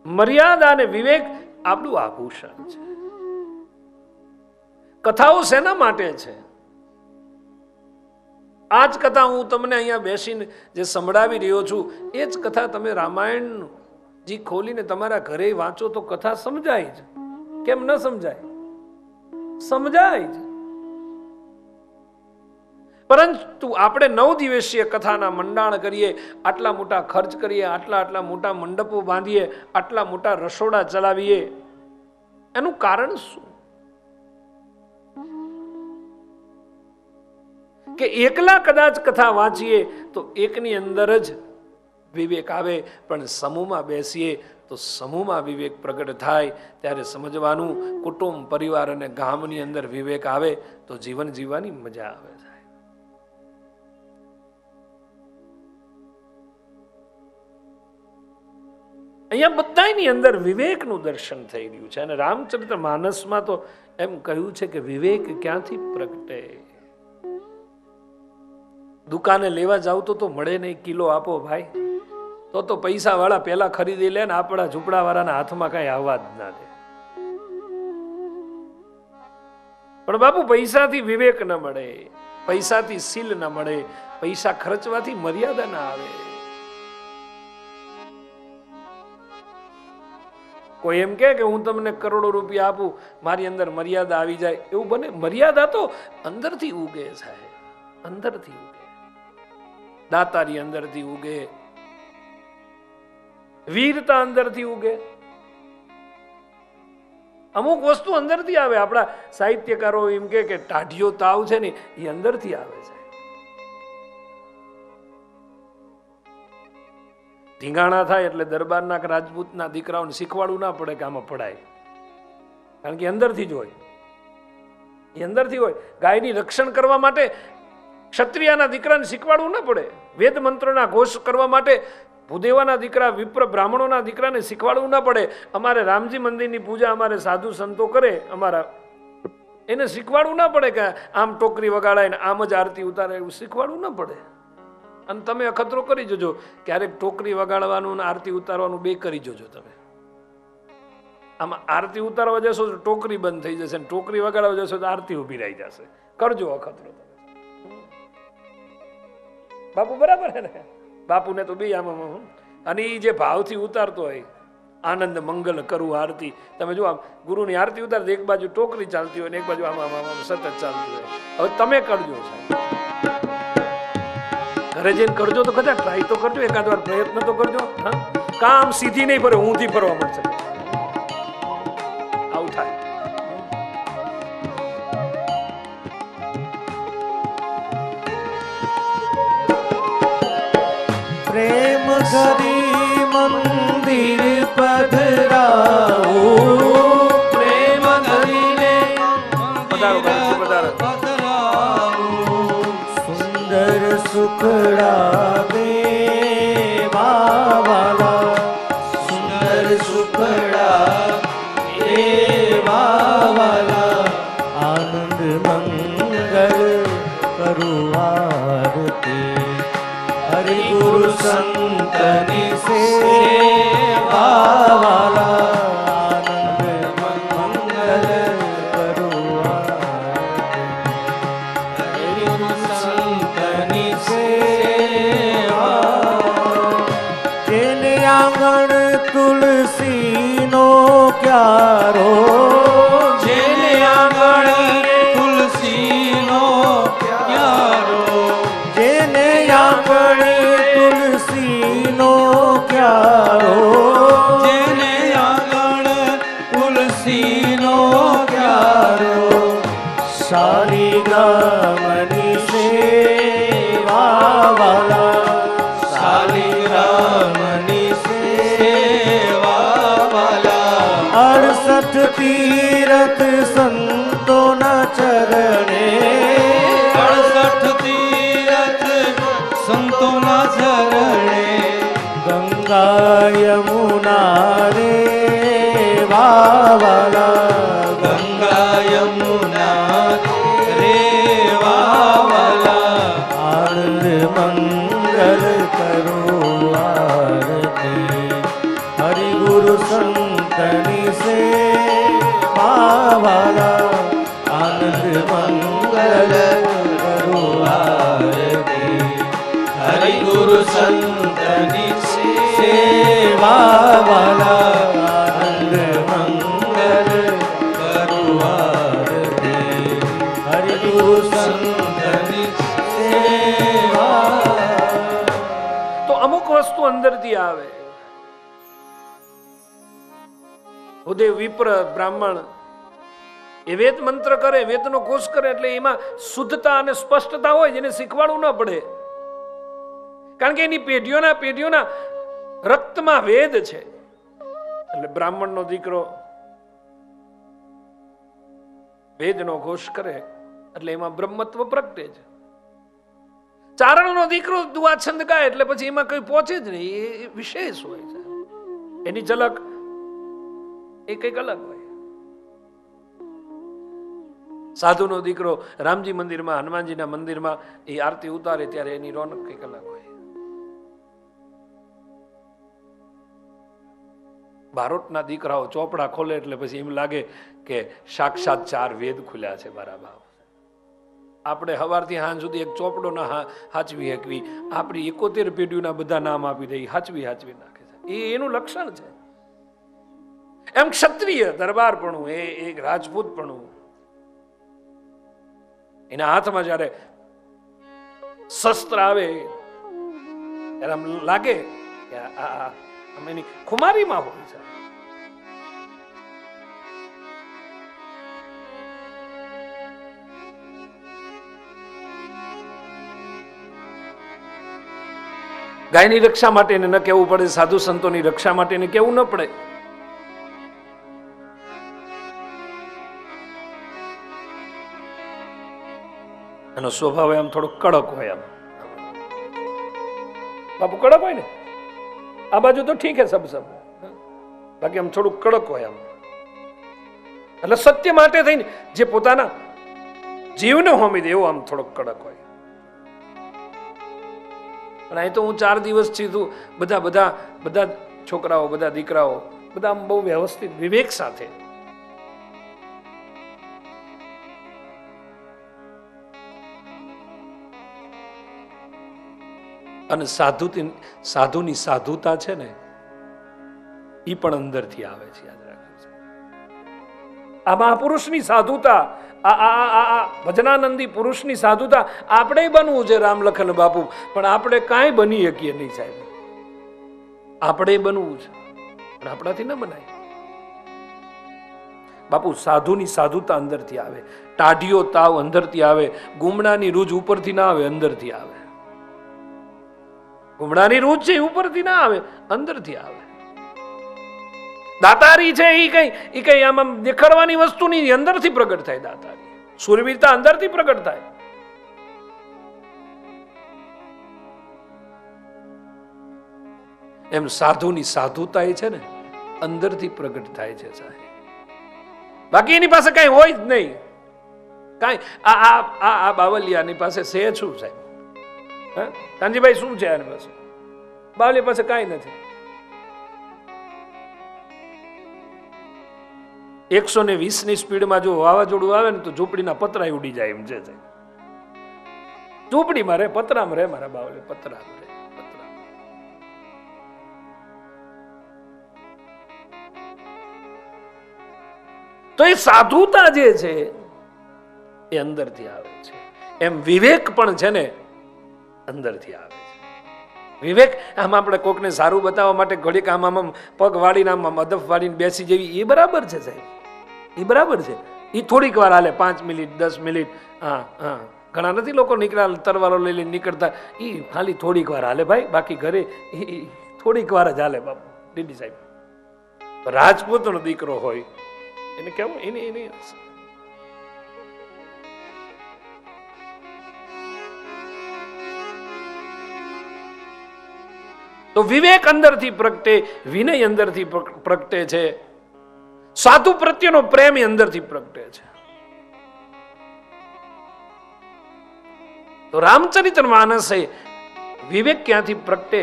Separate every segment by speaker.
Speaker 1: મર્યાદા અને વિવેક આપણું આભૂષણ છે. કથાઓ શેના માટે છે? આ જ કથા હું તમને અહીંયા બેસીને જે સંભળાવી રહ્યો છું, એ જ કથા તમે રામાયણ જી ખોલીને તમારા ઘરે વાંચો તો કથા સમજાય જ. કેમ ન સમજાય? સમજાય જ. પરંતુ આપણે 9 દિવસીય કથાના મંડાણ કરીએ, આટલા મોટા ખર્ચ કરીએ, આટલા મોટા મંડપો બાંધીએ, આટલા મોટા રસોડા ચલાવીએ, એનું કારણ શું? કે એકલા કદાચ કથા વાંચીએ તો એકની અંદર જ વિવેક આવે, પણ સમૂહમાં બેસીએ તો સમૂહમાં વિવેક પ્રગટ થાય. ત્યારે સમજવાનું, કુટુંબ, પરિવાર અને ગામની અંદર વિવેક આવે તો જીવન જીવવાની મજા આવે. અહીંયા બધાની અંદર વિવેકનું દર્શન થઈ રહ્યું છે. અને રામચરિત્ર માનસમાં તો એમ કહ્યું છે કે વિવેક ક્યાંથી પ્રગટે? દુકાને લેવા જાવ તો મળે નહીં, કિલો આપો ભાઈ, તો પૈસા વાળા પેલા ખરીદી લે ને આપણા ઝૂંપડા વાળાના હાથમાં કઈ આવવા જ ના દે. પણ બાપુ, પૈસાથી વિવેક ન મળે, પૈસાથી શીલ ન મળે, પૈસા ખર્ચવાથી મર્યાદા ના આવે. કોઈ એમ કે હું તમને કરોડો રૂપિયા આપું, મારી અંદર મર્યાદા આવી જાય, એવું બને? મર્યાદા તો અંદરથી ઉગે સાહેબ, અંદરથી ઉગે. દાતારી અંદરથી ઉગે, વીરતા અંદરથી ઉગે. અમુક વસ્તુ અંદરથી આવે. આપણા સાહિત્યકારો એમ કે ટાઢિયો તાવ છે ને, એ અંદરથી આવે છે. ધીંગાણા થાય એટલે દરબારના કે રાજપૂતના દીકરાઓને શીખવાડવું ના પડે કે આમાં પડાય, કારણ કે અંદરથી જ હોય, એ અંદરથી હોય. ગાયની રક્ષણ કરવા માટે ક્ષત્રિયના દીકરાને શીખવાડવું ના પડે. વેદ મંત્રોના ઘોષ કરવા માટે ભૂદેવાના દીકરા, વિપ્ર બ્રાહ્મણોના દીકરાને શીખવાડવું ના પડે. અમારે રામજી મંદિરની પૂજા અમારે સાધુ સંતો કરે, અમારા એને શીખવાડવું ના પડે કે આમ ટોકરી વગાડાય ને આમ જ આરતી ઉતારે, એવું શીખવાડવું ના પડે. અને તમે અખતરો કરી જોજો, ક્યારેક ટોકરી વગાડવાનું આરતી ઉતારવાનું બે કરી જોજો. તમે આમાં આરતી ઉતારવા જશો તો ટોકરી બંધ થઈ જશે, ટોકરી વગાડવા જશો તો આરતી ઉભી રહી જશે. કરજો અખતરો તમે બાપુ, બરાબર હે ને? બાપુને તો બે આમ, અને એ જે ભાવથી ઉતારતો હોય, આનંદ મંગલ કરું આરતી. તમે જો આમ ગુરુની આરતી ઉતારતો એક બાજુ ટોકરી ચાલતી હોય ને એક બાજુ આમ સતત ચાલતી હોય. હવે તમે કરજો સાહેબ, ઘરે જઈને કરજો તો કદાચ ટ્રાય તો કરજો, એકાદ વાર પ્રયત્ન તો કરજો. હા, કામ સીધી નહીં ફરે, ઊંધી ફરવા મળશે. આવું થાય.
Speaker 2: પ્રેમ કરી મંદિર પધરાવો, પ્રેમ કરીને સુંદર સુખડા દેવા વાલા, સુંદર સુખડા દેવા વાલા, આનંદ મંગલ કરું આરતી, હરિ ગુરુ સંતની સેવા વાલા, આનંદ મંગલ કરું આરતી, હરિ ગુરુ સંતની સેવા. જેને આંગણ તુલસીનો ક્યારો, જેને આંગણ તુલસીનો ક્યારો, જેને આંગણ તુલસીનો ક્યારો, જેને આંગણ તુલસીનો ક્યારો, સારી ગામની સેવા વાલા, સારી ગામની સેવા વાલા, 68 તીરથ સંતોના ચરણે, 68 તીરથ સંતોના ચરણે, ગંગા યમુના રે વાલા, ગંગા યમુના રે વાલા, આનંદ મંગલ કરો આરતી, હરિ ગુરુ સંતની સેવા વાલા આનંદ મંગલ કરો આરતી. હરિ ગુરુ સંતની સેવા વાલા આનંદ મંગલ કરો આરતી. હરિ ગુરુ સંતની સેવા.
Speaker 1: તો અમુક વસ્તુ અંદરથી આવે. ઉદય વિપ્ર બ્રાહ્મણ એ વેદ મંત્ર કરે, વેદનો કોષ કરે, એટલે એમાં શુદ્ધતા અને સ્પષ્ટતા હોય જેને શીખવાડવું ન પડે. કારણ કે એની પેઢીઓના રક્તમાં વેદ છે. એટલે બ્રાહ્મણનો દીકરો વેદનો ઘોષ કરે એટલે એમાં બ્રહ્મત્વ પ્રગટે છે. ચારણનો દીકરો દુઆ છંદ ગાય એટલે પછી એમાં કઈ પહોંચે જ નહીં, એ વિશેષ હોય છે. એની ઝલક એ કઈક અલગ હોય. સાધુનો દીકરો રામજી મંદિરમાં, હનુમાનજીના મંદિરમાં એ આરતી ઉતારે ત્યારે એની રોનક કઈક અલગ હોય. બારોટના દીકરાઓ ચોપડા ખોલે એટલે પછી એમ લાગે કે સાક્ષાત 4 વેદ ખુલ્યા છે મારા બાપ. આપણે સવારથી સાંજ સુધી એક ચોપડો ના હાચવી શકવી, આપણી 71 પેઢીઓના બધા નામ આપી દઈ, હાચવી નાખે છે. એ એનું લક્ષણ છે. એમ ક્ષત્રિય દરબારપણું, એ એક રાજપૂતપણું, એના હાથમાં જયારે શસ્ત્ર આવે ત્યારે આમ લાગે કે એની ખુમારીમાં હોય છે. ગાયની રક્ષા માટે ન કહેવું પડે, સાધુ સંતોની રક્ષા માટે કહેવું ન પડે. એનો સ્વભાવ એમ થોડો કડક હોય. એમ બાપુ કડક હોય ને, આ બાજુ તો ઠીક હે સબ બાકી આમ થોડું કડક હોય. આમ એટલે સત્ય માટે થઈને જે પોતાના જીવને હોમી દે એવો આમ થોડોક કડક હોય. પણ અહીં તો હું 4 દિવસ સીધું બધા છોકરાઓ, બધા દીકરાઓ બધા આમ બહુ વ્યવસ્થિત વિવેક સાથે. અને સાધુની સાધુતા છે ને એ પણ અંદરથી આવે છે. યાદ રાખજો. આ મહાપુરુષની સાધુતા, આ ભજનાનંદી પુરુષની સાધુતા આપણે બનવું છે. રામ લખન બાપુ પણ આપણે કાંઈ બની શકીએ નહીં સાહેબ. આપણે બનવું છે પણ આપણાથી ન બનાય. બાપુ સાધુની સાધુતા અંદરથી આવે. ટાઢિયો તાવ અંદરથી આવે. ગુમડાની રૂજ ઉપરથી ના આવે, અંદરથી આવે. ગુમડાની રૂજ છે ઉપરથી ના આવે, અંદરથી આવે. દાતારી છે એ કઈ આમ દેખાડવાની વસ્તુ નહીં, અંદરથી પ્રગટ થાય. દાતારી સુરવીરતા અંદરથી પ્રગટ થાય. એમ સાધુની સાધુતા એ છે ને અંદરથી પ્રગટ થાય છે સાહેબ. બાકી એની પાસે કઈ હોય જ નહીં. કઈ આ બાવલિયાની પાસે છે શું સાહેબ? કાનજીભાઈ શું છે આની પાસે? બાવલિયા પાસે કઈ નથી. 120 ની સ્પીડમાં જો વાવાઝોડું આવે ને તો ઝૂંપડીના પતરા ઉડી જાય એમ છે. ઝૂંપડીમાં રે, પતરામાં રે મારા બાવલે, પતરામાં રે. તો એ સાધુતા જે છે એ અંદરથી આવે છે. એમ વિવેક પણ છે ને અંદરથી આવે છે. વિવેક આમ આપણે કોકને સારું બતાવવા માટે ઘડીક આમ પગ વાળીને આમ અદફ વાળીને બેસી જેવી એ બરાબર છે સાહેબ, એ બરાબર છે. એ થોડીક વાર હાલે, 5 મિનિટ 10 મિનિટ. હા ઘણા નથી લોકો નીકળ્યા તરવારો લઈ લઈને નીકળતા, એ ખાલી થોડીક વાર હાલે ભાઈ. બાકી ઘરે એ થોડીક વાર જ હાલે બાપુ દીદી સાહેબ. રાજપૂતનો દીકરો હોય એને કેવું એની તો વિવેક અંદરથી પ્રગટે, વિનય અંદરથી પ્રગટે છે, સાધુ પ્રત્યેનો પ્રેમ અંદરથી પ્રગટે છે. તો રામચરિત્ર માનસે વિવેક ક્યાંથી પ્રગટે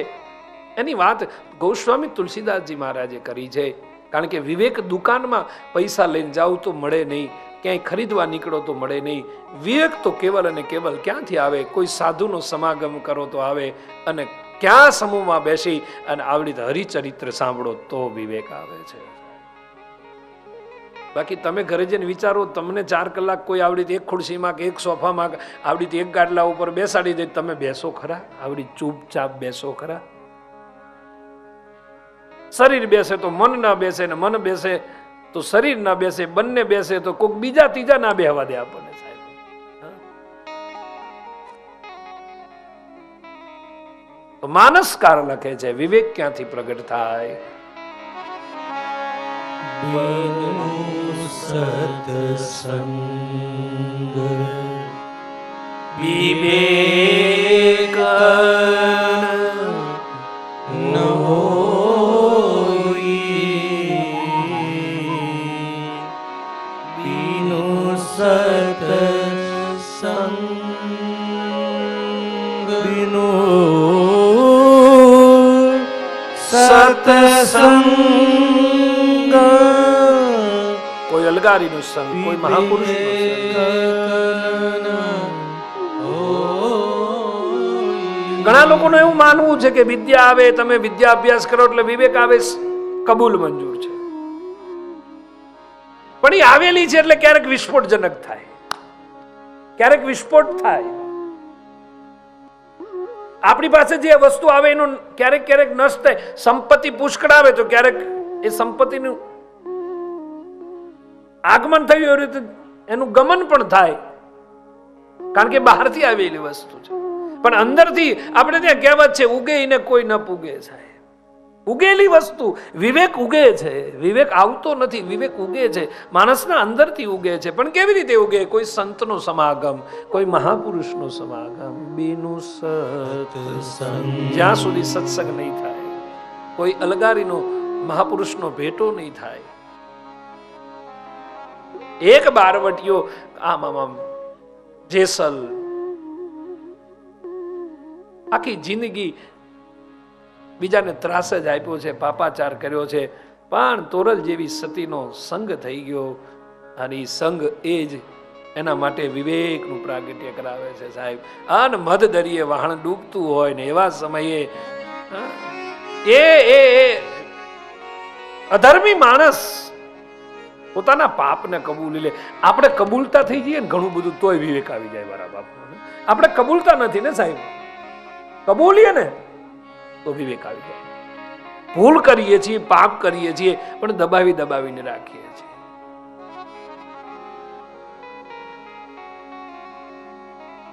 Speaker 1: એની વાત ગોસ્વામી તુલસીદાસજી મહારાજે કરી છે. કારણ કે વિવેક દુકાનમાં પૈસા લઈને જાવ તો મળે નહીં, ક્યાંય ખરીદવા નીકળો તો મળે નહીં. વિવેક તો કેવલ અને કેવલ ક્યાંથી આવે? કોઈ સાધુનો સમાગમ કરો તો આવે, અને ક્યાં સમૂહમાં બેસી અને આવડી હરિચરિત્ર સાંભળો તો વિવેક આવે છે. બાકી તમે ઘરે જઈને વિચારો, તમને 4 કલાક કોઈ આવડી એક ખુરશીમાં કે એક સોફામાં આવડી એક ગાડલા ઉપર બેસાડી દે, તમે બેસો ખરા? આવડી ચૂપચાપ બેસો ખરા? શરીર બેસે તો મન ના બેસે, ને મન બેસે તો શરીર ના બેસે, બંને બેસે તો કોઈક બીજા ત્રીજા ના બેહવા દે આપણને. સાહેબ, તો માનસકાર લખે છે વિવેક ક્યાંથી પ્રગટ થાય?
Speaker 2: સત્સંગ વિવેક ન સત્સંગ બિનો સત્સંગ,
Speaker 1: કોઈ અલગારીનો સંગ, કોઈ મહાપુરુષનો સંગ. ઘણા લોકોનું એવું માનવું છે કે વિદ્યા આવે, તમે વિદ્યા અભ્યાસ કરો એટલે વિવેક આવે, કબૂલ મંજૂર છે. પણ એ આવેલી છે એટલે ક્યારેક વિસ્ફોટજનક થાય, ક્યારેક વિસ્ફોટ થાય. આપણી પાસે જે વસ્તુ આવે એનું ક્યારેક ક્યારેક નષ્ટ થાય. સંપત્તિ પુષ્કળ આવે તો ક્યારેક એ સંપત્તિનું આગમન થયું એ રીતે એનું ગમન પણ થાય, કારણ કે બહારથી આવેલી વસ્તુ છે. પણ અંદરથી આપણે ત્યાં કહેવત છે, ઉગે ને કોઈ ન પૂગે. સાહેબ, ઉગેલી વસ્તુ વિવેક ઉગે છે. વિવેક આવતો નથી, વિવેક ઉગે છે, માણસના અંદરથી ઉગે છે. પણ કેવી રીતે ઉગે? કોઈ સંતનો સમાગમ, કોઈ મહાપુરુષનો સમાગમ, બીનું સત્સંગ. જ્યાં સુધી સત્સંગ નહીં થાય, કોઈ અલગારીનો મહાપુરુષનો ભેટો નહીં થાય. એક બારવટીયો આમ જેસલ આખી જિંદગી બીજાને ત્રાસ જ આપ્યો છે, પાપાચાર કર્યો છે, પણ તોરલ જેવી સતીનો સંગ થઈ ગયો. અને એ સંગ એ જ એના માટે વિવેકનું પ્રાગટ્ય કરાવે છે. સાહેબ, અન મધ દરિયે વહાણ ડૂબતું હોય ને એવા સમયે એ અધર્મી માણસ પોતાના પાપને કબૂલી લે. આપણે કબૂલતા થઈ જઈએ ને ઘણું બધું તોય વિવેક આવી જાય. બરાબર, આપણે કબૂલતા નથી ને સાહેબ, કબૂલીએ ને તો વિવેક આવી જાય. ભૂલ કરીએ છીએ, પાપ કરીએ છીએ, પણ દબાવીને રાખીએ છીએ.